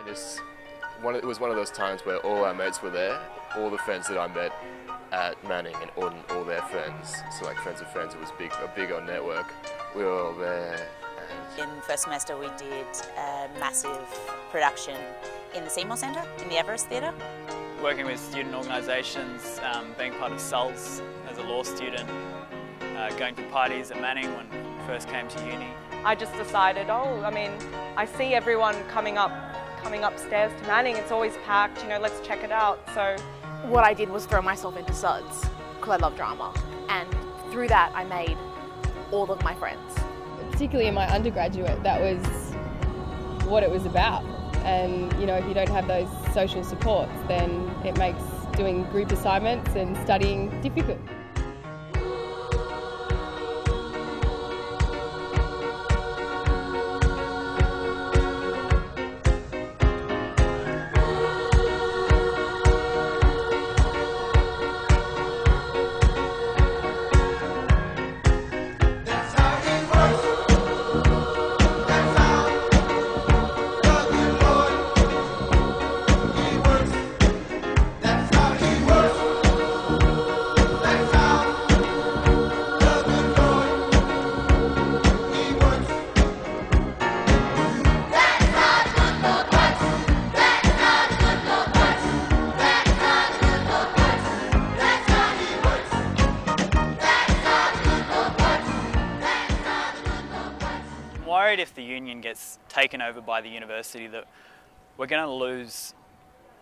And it was one of those times where all our mates were there, all the friends that I met at Manning and all their friends, so like friends of friends, it was a big on network. We were all there. In first semester we did a massive production in the Seymour Centre, in the Everest Theatre. Working with student organisations, being part of SULS as a law student, going to parties at Manning when I first came to uni. I just decided, I see everyone coming upstairs to Manning, it's always packed, let's check it out. So what I did was throw myself into SUDS because I love drama, and through that I made all of my friends. Particularly in my undergraduate, that was what it was about. And if you don't have those social supports, then it makes doing group assignments and studying difficult. I'm worried if the union gets taken over by the university that we're going to lose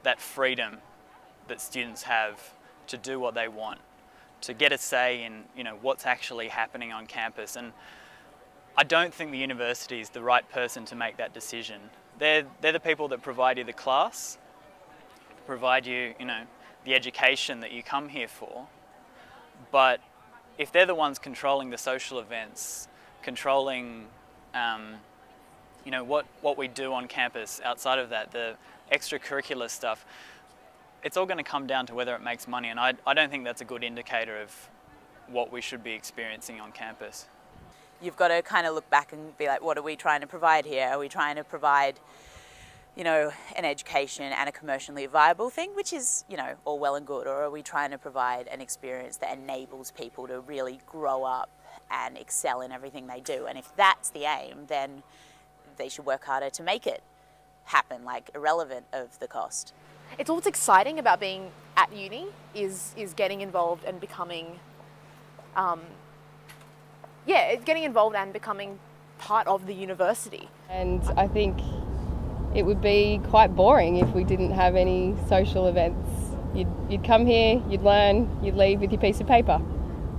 that freedom that students have to do what they want, to get a say in what's actually happening on campus. And I don't think the university is the right person to make that decision. They're the people that provide you the class, provide you the education that you come here for. But if they're the ones controlling the social events, controlling what we do on campus outside of that, the extracurricular stuff, it's all going to come down to whether it makes money, and I don't think that's a good indicator of what we should be experiencing on campus. You've got to kind of look back and be like, what are we trying to provide here? Are we trying to provide, an education and a commercially viable thing, which is, all well and good, or are we trying to provide an experience that enables people to really grow up and excel in everything they do? And if that's the aim, then they should work harder to make it happen, like irrelevant of the cost. It's all what's exciting about being at uni is getting involved and becoming, getting involved and becoming part of the university. And I think it would be quite boring if we didn't have any social events. You'd come here, you'd learn, you'd leave with your piece of paper.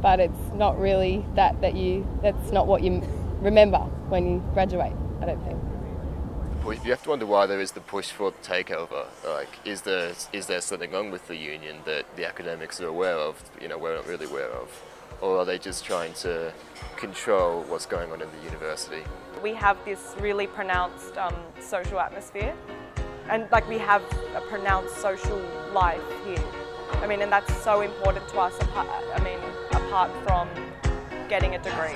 But it's not really that's not what you remember when you graduate, I don't think. Well, you have to wonder why there is the push for the takeover. Like, is there something wrong with the union that the academics are aware of, we're not really aware of? Or are they just trying to control what's going on in the university? we have this really pronounced social atmosphere, and we have a pronounced social life here. And that's so important to us, apart from getting a degree.